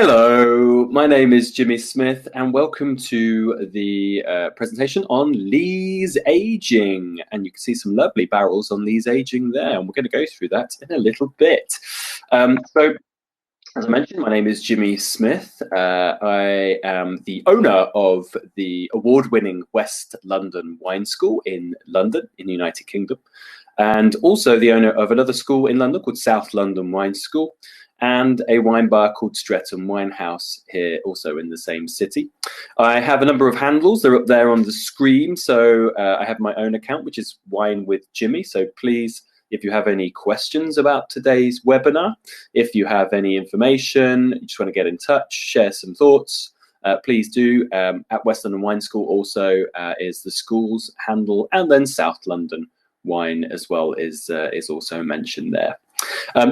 Hello, my name is Jimmy Smith and welcome to the presentation on lees aging. And you can see some lovely barrels on lees aging there, and we're going to go through that in a little bit. So, as I mentioned, my name is Jimmy Smith. I am the owner of the award-winning West London Wine School in London, in the United Kingdom, and also the owner of another school in London called South London Wine School, and a wine bar called Streatham Wine House here, also in the same city. I have a number of handles. They're up there on the screen. So I have my own account, which is Wine with Jimmy. So please, if you have any questions about today's webinar, if you have any information, you just want to get in touch, share some thoughts, please do. At West London Wine School also is the school's handle, and then South London Wine as well is also mentioned there.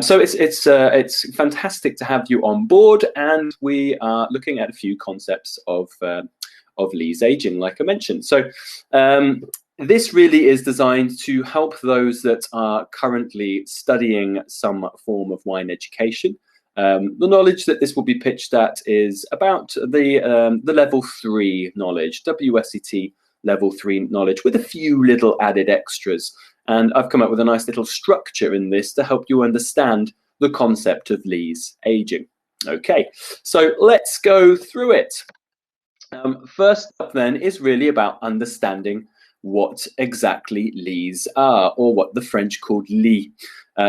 So it's fantastic to have you on board, and we are looking at a few concepts of lees aging, like I mentioned. So this really is designed to help those that are currently studying some form of wine education. The knowledge that this will be pitched at is about the level 3 knowledge, WSET Level 3 knowledge, with a few little added extras. And I've come up with a nice little structure in this to help you understand the concept of lees aging. Okay, so let's go through it. First up then is really about understanding what exactly lees are, or what the French called lie.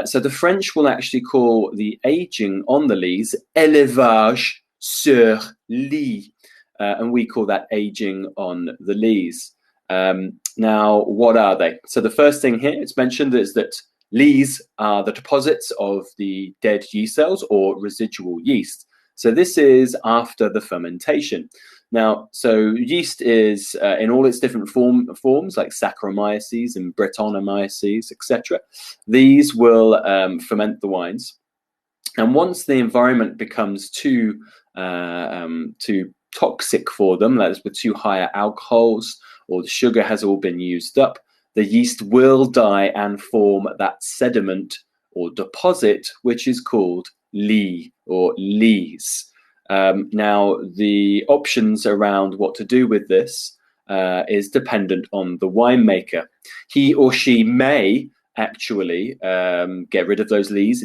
So the French will actually call the aging on the lees élevage sur lie, and we call that aging on the lees. Now, what are they? So the first thing here, it's mentioned, is that lees are the deposits of the dead yeast cells or residual yeast. So this is after the fermentation. Now, so yeast is in all its different forms, like Saccharomyces and Brettanomyces, etc. These will ferment the wines. And once the environment becomes too toxic for them, that is with too higher alcohols, or the sugar has all been used up, the yeast will die and form that sediment or deposit, which is called lie or lees. Now, the options around what to do with this is dependent on the winemaker. He or she may actually get rid of those lees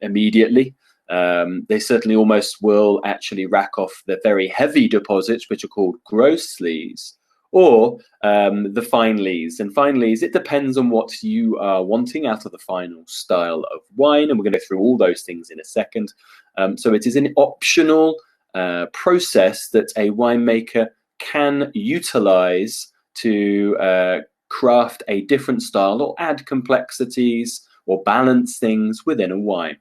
immediately. They certainly almost will actually rack off the very heavy deposits, which are called gross lees, or the fine lees. And fine lees, it depends on what you are wanting out of the final style of wine, and we're going to go through all those things in a second. So it is an optional process that a winemaker can utilize to craft a different style, or add complexities, or balance things within a wine.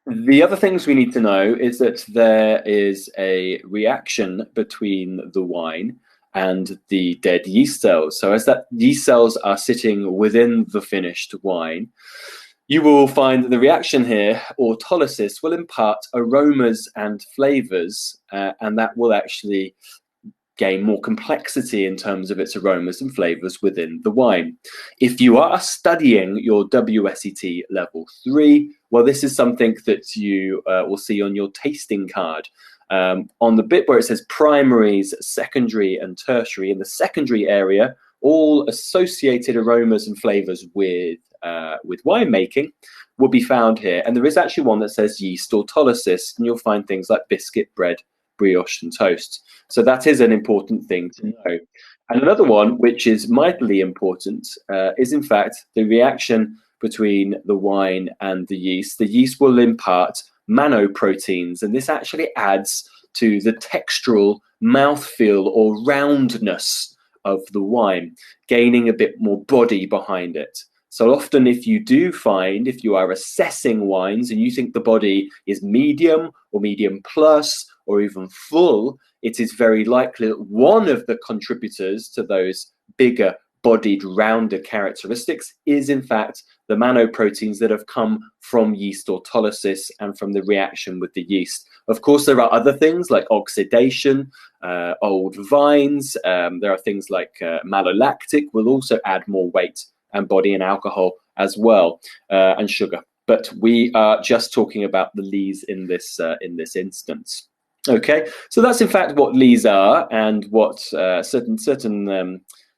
The other things we need to know is that there is a reaction between the wine and the dead yeast cells. So as that yeast cells are sitting within the finished wine, you will find that the reaction here, autolysis, will impart aromas and flavors, and that will actually gain more complexity in terms of its aromas and flavors within the wine. If you are studying your WSET Level 3, well, this is something that you will see on your tasting card. On the bit where it says primaries, secondary, and tertiary, in the secondary area, all associated aromas and flavors with winemaking will be found here. And there is actually one that says yeast autolysis, and you'll find things like biscuit, bread, brioche, and toast. So that is an important thing to know. And another one, which is mightily important, is in fact the reaction between the wine and the yeast. The yeast will impart manoproteins, and this actually adds to the textural mouthfeel or roundness of the wine, gaining a bit more body behind it. So often if you are assessing wines and you think the body is medium or medium plus or even full, it is very likely that one of the contributors to those bigger bodied, rounder characteristics is in fact the manoproteins that have come from yeast autolysis and from the reaction with the yeast. Of course, there are other things like oxidation, old vines. There are things like malolactic will also add more weight and body and alcohol as well, and sugar. but we are just talking about the lees in this instance. Okay, so that's in fact what lees are and what certain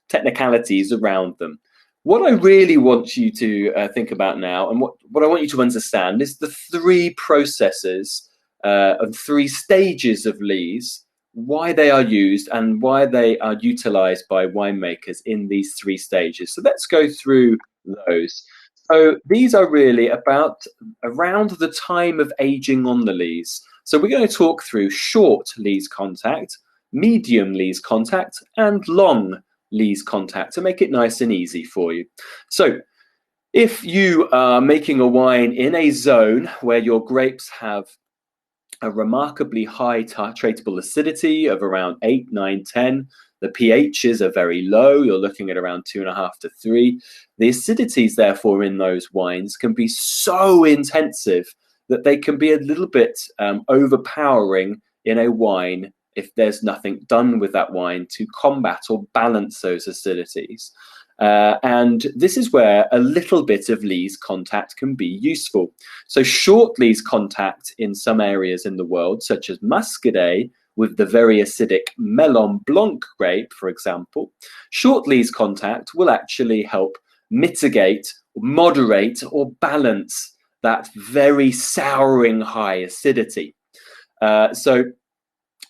technicalities around them. What I really want you to think about now, and what I want you to understand, is the three processes and three stages of lees, why they are used and why they are utilized by winemakers in these three stages. So let's go through those. So these are really about around the time of aging on the lees. So we're going to talk through short lees contact, medium lees contact, and long lees contact to make it nice and easy for you. So if you are making a wine in a zone where your grapes have a remarkably high titratable acidity of around 8, 9, 10, the pHs are very low, you're looking at around 2.5 to 3. The acidities, therefore, in those wines can be so intensive that they can be a little bit overpowering in a wine if there's nothing done with that wine to combat or balance those acidities. And this is where a little bit of lees contact can be useful. So short lees contact in some areas in the world, such as Muscadet, with the very acidic Melon Blanc grape, for example, short lees contact will actually help mitigate, moderate, or balance that very souring high acidity. So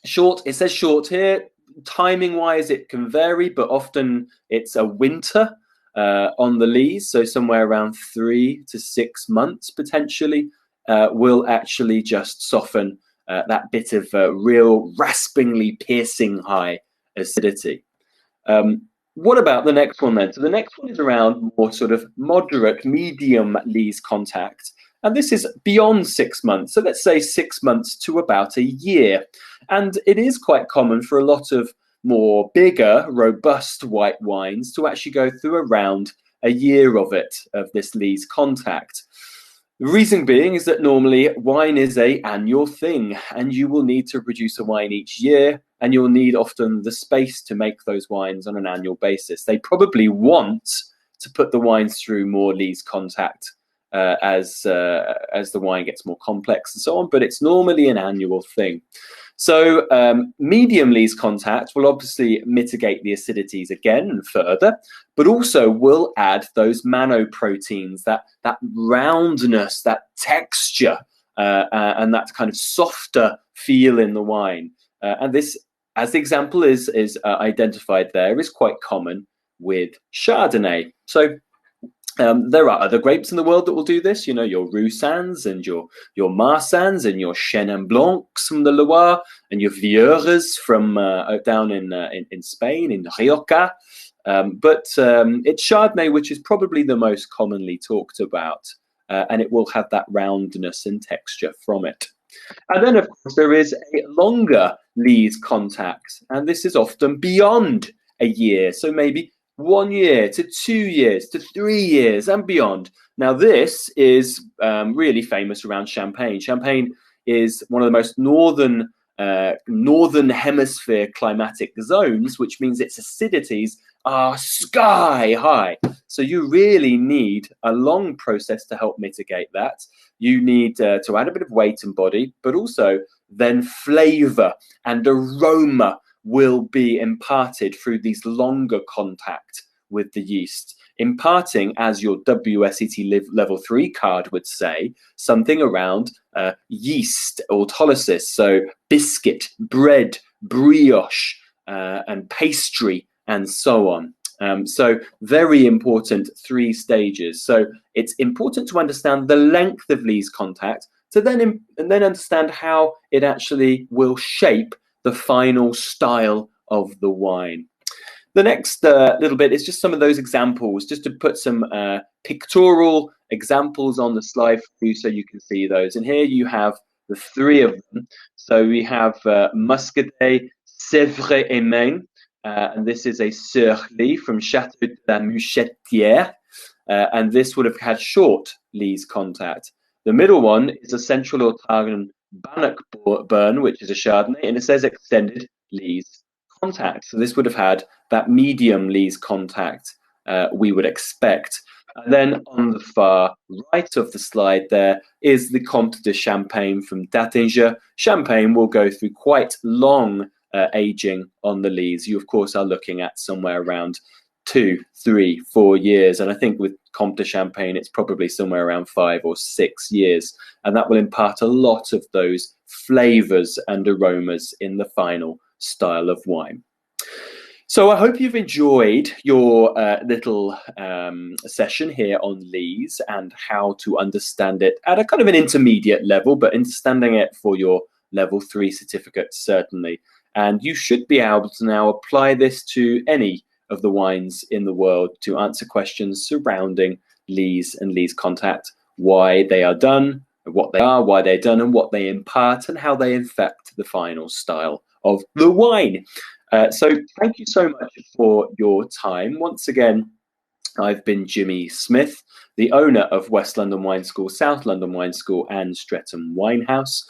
short, it says short here. Timing wise, it can vary, but often it's a winter on the lees, so somewhere around 3 to 6 months potentially will actually just soften that bit of real raspingly piercing high acidity. What about the next one then? So the next one is around more sort of moderate, medium lees contact. And this is beyond 6 months. So let's say 6 months to about a year. And it is quite common for a lot of more bigger, robust white wines to actually go through around a year of this lees contact. The reason being is that normally wine is an annual thing, and you will need to produce a wine each year, and you'll need often the space to make those wines on an annual basis. They probably want to put the wines through more lees contact as the wine gets more complex and so on, but it's normally an annual thing. So medium lees contact will obviously mitigate the acidities again and further, but also will add those manoproteins, that roundness, that texture, and that kind of softer feel in the wine. And this, as the example is identified there, is quite common with Chardonnay. So there are other grapes in the world that will do this, you know, your Roussins and your Marsans and your Chenin Blancs from the Loire and your Vieuras from down in Spain, in Rioja. But it's Chardonnay which is probably the most commonly talked about, and it will have that roundness and texture from it. And then, of course, there is a longer lees contact, and this is often beyond a year. So maybe 1 year to 2 years to 3 years and beyond. Now, this is really famous around Champagne. Champagne is one of the most northern hemisphere climatic zones, which means its acidities are sky high. So you really need a long process to help mitigate that. You need to add a bit of weight and body, but also then flavour and aroma will be imparted through these longer contact with the yeast, imparting, as your WSET Level 3 card would say, something around yeast autolysis, so biscuit, bread, brioche, and pastry, and so on. So very important 3 stages. So it's important to understand the length of lees contact to then understand how it actually will shape the final style of the wine. The next little bit is just some of those examples, just to put some pictorial examples on the slide for you so you can see those. And here you have the 3 of them. So we have Muscadet, Sèvres et Maine, and this is a Surly from Château de la Muchetière, and this would have had short lees contact. The middle one is a Central Autargan Bannockburn, which is a Chardonnay, and it says extended lees contact. So this would have had that medium lees contact we would expect. And then on the far right of the slide there is the Comte de Champagne from Dattinger. Champagne will go through quite long aging on the lees. You, of course, are looking at somewhere around 2, 3, 4 years. And I think with Comte de Champagne, it's probably somewhere around 5 or 6 years. And that will impart a lot of those flavours and aromas in the final style of wine. So I hope you've enjoyed your little session here on lees and how to understand it at a kind of an intermediate level, but understanding it for your level 3 certificate, certainly. And you should be able to now apply this to any of the wines in the world to answer questions surrounding lees and lees contact, why they are done, what they are, why they're done, and what they impart, and how they affect the final style of the wine. So thank you so much for your time. Once again, I've been Jimmy Smith, the owner of West London Wine School, South London Wine School, and Streatham Winehouse.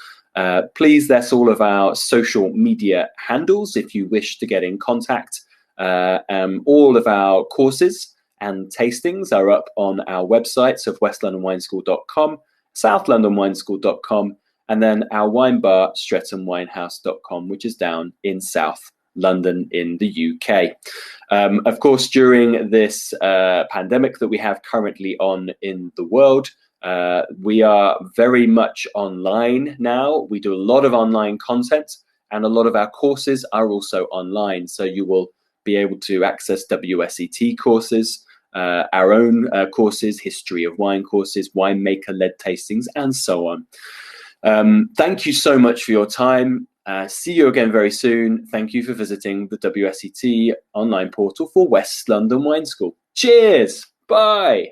Please, that's all of our social media handles if you wish to get in contact. All of our courses and tastings are up on our websites of westlondonwineschool.com, southlondonwineschool.com, and then our wine bar, streathamwinehouse.com, which is down in South London in the UK. Of course, during this pandemic that we have currently on in the world, we are very much online now. We do a lot of online content, and a lot of our courses are also online. So you will be able to access WSET courses, our own courses, history of wine courses, winemaker-led tastings, and so on. Thank you so much for your time. See you again very soon. Thank you for visiting the WSET online portal for West London Wine School. Cheers. Bye.